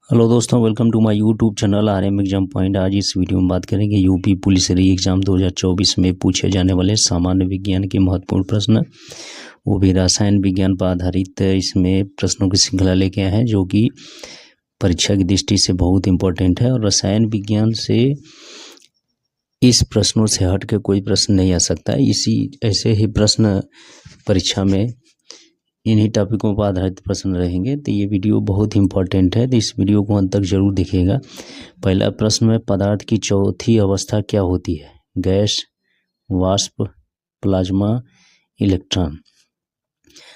Hello दोस्तों, welcome to my YouTube channel RM exam point. आज इस वीडियो में बात करेंगे यूपी पुलिस री एग्ज़ाम 2024 में पूछे जाने वाले सामान्य विज्ञान के महत्वपूर्ण प्रश्न, वो भी रसायन विज्ञान पर आधारित। इसमें प्रश्नों की श्रृंखला लेके आए हैं जो कि परीक्षा की दृष्टि से बहुत इंपॉर्टेंट है। और रसायन विज्ञान से इस प्रश्नों से हट के कोई प्रश्न नहीं आ सकता है। इसी ऐसे ही प्रश्न परीक्षा में इन्हीं टॉपिकों पर आधारित प्रश्न रहेंगे। तो ये वीडियो बहुत इंपॉर्टेंट है, तो इस वीडियो को अंत तक जरूर देखिएगा। पहला प्रश्न में पदार्थ की चौथी अवस्था क्या होती है? गैस, वाष्प, प्लाज्मा, इलेक्ट्रॉन।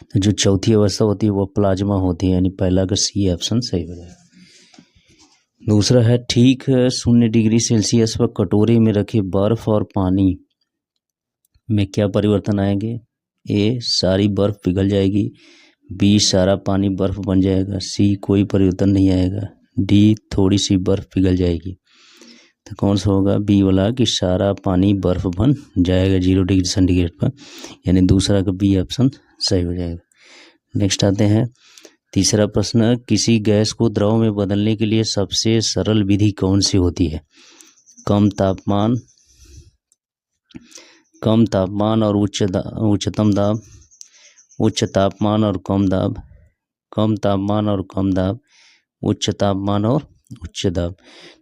तो जो चौथी अवस्था होती है वो प्लाज्मा होती है, यानी पहला का सी ऑप्शन सही हो जाएगा। दूसरा है, ठीक 0 डिग्री सेल्सियस पर कटोरे में रखे बर्फ और पानी में क्या परिवर्तन आएंगे? ए, सारी बर्फ पिघल जाएगी। बी, सारा पानी बर्फ बन जाएगा। सी, कोई परिवर्तन नहीं आएगा। डी, थोड़ी सी बर्फ पिघल जाएगी। तो कौन सा होगा? बी वाला कि सारा पानी बर्फ बन जाएगा 0 डिग्री सेंटीग्रेड पर, यानी दूसरा का बी ऑप्शन सही हो जाएगा। नेक्स्ट आते हैं तीसरा प्रश्न, किसी गैस को द्रव में बदलने के लिए सबसे सरल विधि कौन सी होती है? कम तापमान और उच्चतम दाब, उच्च तापमान और कम दाब, कम तापमान और कम दाब, उच्च तापमान और उच्च दाब।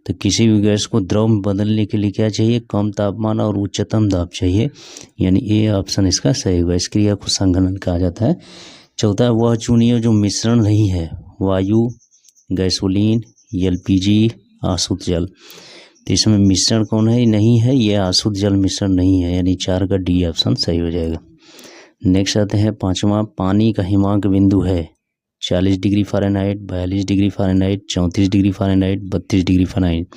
तो किसी भी गैस को द्रव में बदलने के लिए क्या चाहिए? कम तापमान और उच्चतम दाब चाहिए, यानी ए ऑप्शन इसका सही होगा। इस क्रिया को संघनन कहा जाता है। चौथा, वह चुनिए जो मिश्रण नहीं है, वायु, गैसोलीन, LPG, आसुत जल। तो इसमें मिश्रण कौन है? नहीं है, ये आसुत जल मिश्रण नहीं है, यानी 4 का डी ऑप्शन सही हो जाएगा। नेक्स्ट आते हैं पांचवा, पानी का हिमांक बिंदु है 40 degree Fahrenheit, 42 degree Fahrenheit, 34 degree Fahrenheit, 32 degree Fahrenheit.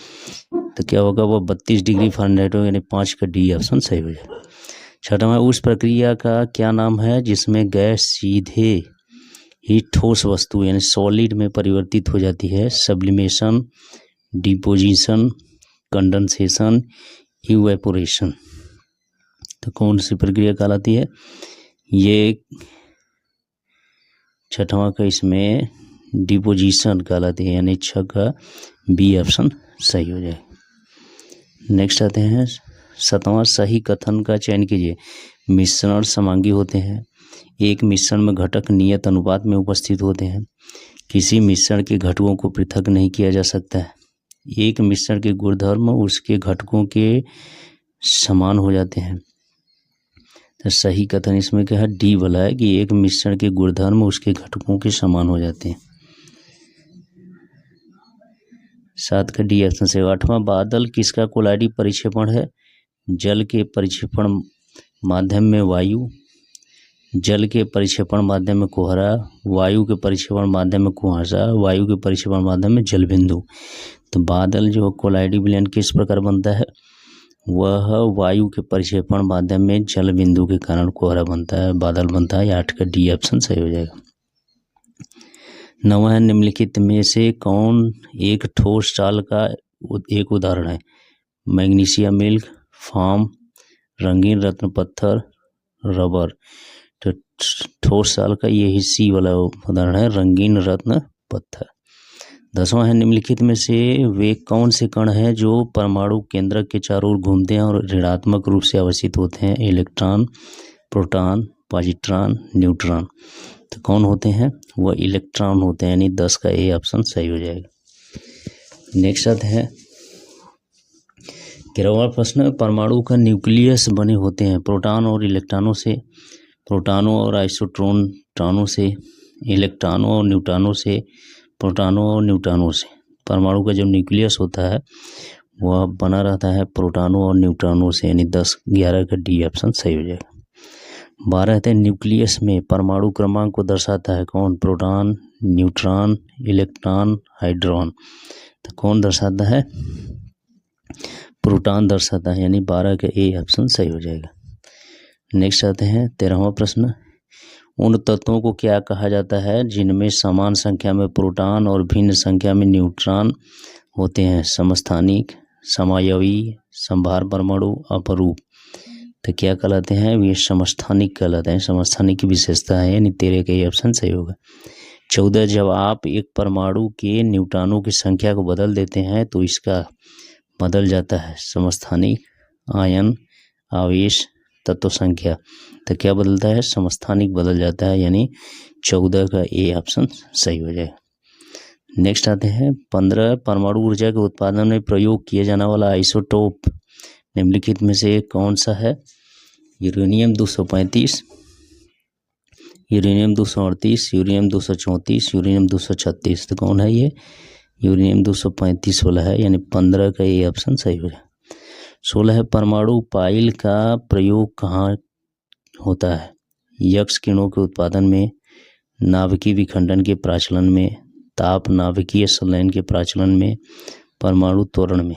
तो क्या होगा? वो 32 डिग्री फ़ारेनहाइट होगा, यानी 5 का डी ऑप्शन सही हो जाएगा। छठवां, उस प्रक्रिया का क्या नाम है जिसमें गैस सीधे ही ठोस वस्तु यानी सॉलिड में परिवर्तित हो जाती है? Sublimation, deposition, condensation, evaporation. तो कौन सी प्रक्रिया कहलाती है? ये छठवां का इसमें डिपोजिशन कहलाती है, यानी 6 का बी ऑप्शन सही हो जाए। नेक्स्ट आते हैं सातवां, सही कथन का चयन कीजिए। मिश्रण समांगी होते हैं। एक मिश्रण में घटक नियत अनुपात में उपस्थित होते हैं। किसी मिश्रण के घटकों को पृथक नहीं किया जा सकता है। एक मिश्रण के गुणधर्म उसके घटकों के समान हो जाते हैं। तो सही कथन इसमें क्या है? डी वाला है कि एक मिश्रण के गुणधर्म उसके घटकों के समान हो जाते हैं। 7 का डी ऑप्शन से। 8वां, बादल किसका कोलाइडी परिक्षेपण है? जल के परिक्षेपण माध्यम में वायु, जल के परिक्षेपण माध्यम में कोहरा, वायु के परिक्षेपण माध्यम में कुहासा, वायु के परिक्षेपण माध्यम में जल बिंदु। तो बादल जो कोलाइडी विलयन किस प्रकार बनता है? वह वायु के परिक्षेपण माध्यम में जल बिंदु के कारण कोहरा बनता है, बादल बनता है। 8 का डी ऑप्शन सही हो जाएगा। 9वां, निम्नलिखित में से कौन एक ठोस चाल का एक उदाहरण है? मैग्नीशियम मिल्क, फार्म, रंगीन रत्न पत्थर, रबर। तो ठोस चाल का यही सी वाला उदाहरण है, रंगीन रत्न पत्थर। 10वां है, निम्नलिखित में से वे कौन से कण हैं जो परमाणु केंद्रक के चारों ओर घूमते हैं और ऋणात्मक रूप से अवस्थित होते हैं? Electron, proton, positron, neutron. तो कौन होते हैं? वह इलेक्ट्रॉन होते हैं, यानी 10 का ए ऑप्शन सही हो जाएगा। नेक्स्ट आते हैं 11वां प्रश्न, परमाणु का न्यूक्लियस बने होते हैं प्रोटॉन और इलेक्ट्रॉनों से, प्रोटॉनों और आइसोट्रॉनों से, इलेक्ट्रॉनों और न्यूट्रॉनों से, प्रोटॉनों और न्यूट्रॉनों से। परमाणु का जो न्यूक्लियस होता है वह बना रहता है प्रोटॉनों और न्यूट्रॉनों से, यानी 11 का डी ऑप्शन सही हो जाएगा। 12 है, न्यूक्लियस में परमाणु क्रमांक को दर्शाता है कौन? Proton, neutron, electron, hydron. तो कौन दर्शाता है? प्रोटॉन दर्शाता है, यानी 12 का ए ऑप्शन सही हो जाएगा। नेक्स्ट आते हैं 13वां प्रश्न, उन तत्वों को क्या कहा जाता है जिनमें समान संख्या में प्रोटॉन और भिन्न संख्या में न्यूट्रॉन होते हैं? समस्थानिक, समायवी, संभार परमाणु, अपरूप। तो क्या कहलाते हैं? ये समस्थानिक कहलाते हैं। समस्थानिक की विशेषता है, यानी 13 का ये ऑप्शन सही होगा। 14 जब आप एक परमाणु के न्यूट्रॉनों की संख्या को बदल देते हैं तो इसका बदल जाता है समस्थानिक, आयन, आवेश, तत्व संख्या। तो क्या बदलता है? समस्थानिक बदल जाता है, यानी 14 का ए ऑप्शन सही हो जाएगा। नेक्स्ट आते हैं 15 परमाणु ऊर्जा के उत्पादन में प्रयोग किया जाने वाला आइसोटोप निम्नलिखित में से कौन सा है? Uranium 235, uranium 238, uranium 234, uranium 236। तो कौन है ये? यूरेनियम 235 वाला है, यानी 15 का ये ऑप्शन सही हो जाए। 16 है परमाणु पाइल का प्रयोग कहाँ होता है? यक्ष किरणों के उत्पादन में, नाभिकीय विखंडन के प्राचलन में, ताप नाभिकीय संलयन के प्राचलन में, परमाणु त्वरण में।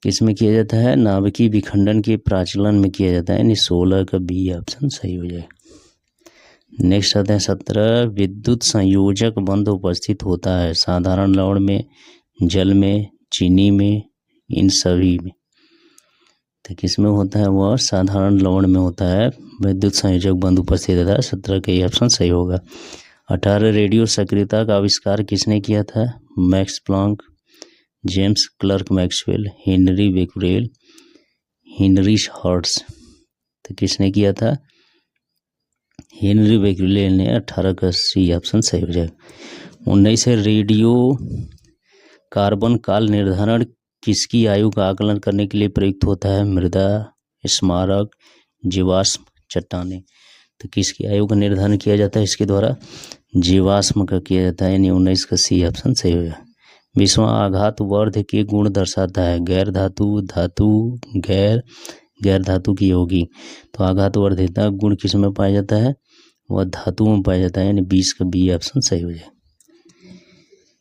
किसमें किया जाता है? नाभिकीय विखंडन के प्राचलन में किया जाता है, यानी 16 का बी ऑप्शन सही हो जाए। नेक्स्ट आते हैं 17 विद्युत संयोजक बंध उपस्थित होता है साधारण लवण में, जल में, चीनी में, इन सभी में। तो किसमें होता है? वह साधारण लवण में होता है विद्युत संयोजक बंध उपस्थित होता है। 17 का ये ऑप्शन सही होगा। 18 रेडियो सक्रियता का आविष्कार किसने किया था? Max Planck, James Clerk Maxwell, Henri Becquerel, Henri Hertz. तो किसने किया था? हेनरी बेक्वेरेल ने। 18 का सी ऑप्शन सही हो जाएगा। 19 रेडियो कार्बन काल निर्धारण किसकी आयु का आकलन करने के लिए प्रयुक्त होता है? मृदा, स्मारक, जीवाश्म, चट्टानें। तो किसकी आयु का निर्धारण किया जाता है इसके द्वारा? जीवाश्म का किया जाता है, यानी 19 का सी ऑप्शन सही हो जाएगा। 20वां आघात वर्ध के गुण दर्शाता है गैर धातु, धातु, गैर धातु की होगी। तो आघात वर्धिता गुण किस में पाया जाता है? वह धातु में पाया जाता है, यानी 20 का बी ऑप्शन सही हो जाए।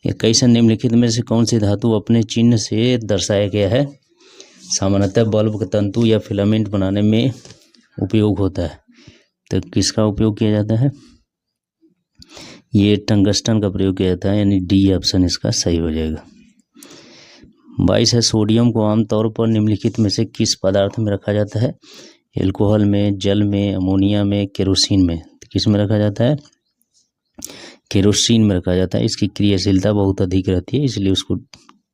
21 निम्नलिखित में से कौन सी धातु अपने चिन्ह से दर्शाया गया है? सामान्यतः बल्ब का तंतु या फिलामेंट बनाने में उपयोग होता है। तो किसका उपयोग किया जाता है? ये टंगस्टन का प्रयोग किया जाता है, यानी डी ऑप्शन इसका सही हो जाएगा। 22 है सोडियम को आमतौर पर निम्नलिखित में से किस पदार्थ में रखा जाता है? एल्कोहल में, जल में, अमोनिया में, केरोसिन में। तो किस में रखा जाता है? केरोसिन में रखा जाता है। इसकी क्रियाशीलता बहुत अधिक रहती है, इसलिए उसको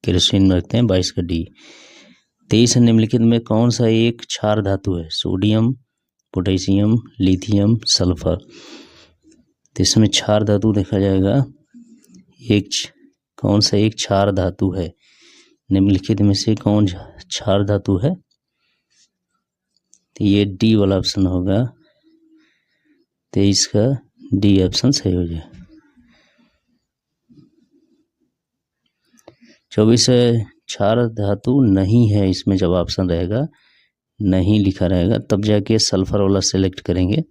केरोसिन में रखते हैं। 22 का डी। 23 निम्नलिखित में कौन सा एक क्षार धातु है? Sodium, potassium, lithium, sulphur. तो इसमें क्षार धातु देखा जाएगा कौन सा एक क्षार धातु है? निम्नलिखित में से कौन क्षार धातु है? तो ये डी वाला ऑप्शन होगा। 23 का डी ऑप्शन सही हो जाए। 24 क्षार धातु नहीं है, इसमें जब ऑप्शन रहेगा नहीं लिखा रहेगा तब जाके सल्फर वाला सेलेक्ट करेंगे।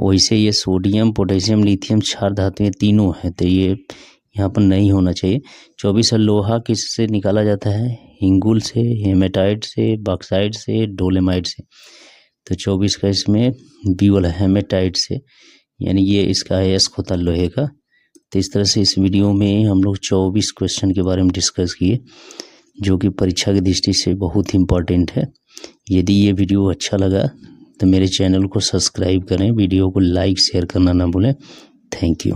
वैसे ये सोडियम, पोटेशियम, लिथियम क्षार धातु ये तीनों है, तो ये यहाँ पर नहीं होना चाहिए। 24 लोहा किससे निकाला जाता है? हिंगुल से, हेमेटाइट से, बॉक्साइट से, डोलेमाइट से। तो 24 का इसमें बी वाला हेमेटाइट से, यानी ये इसका एस होता है लोहे का। तो इस तरह से इस वीडियो में हम लोग 24 क्वेश्चन के बारे में डिस्कस किए, जो कि परीक्षा की दृष्टि से बहुत ही इम्पोर्टेंट है। यदि ये वीडियो अच्छा लगा तो मेरे चैनल को सब्सक्राइब करें, वीडियो को लाइक शेयर करना ना भूलें। Thank you.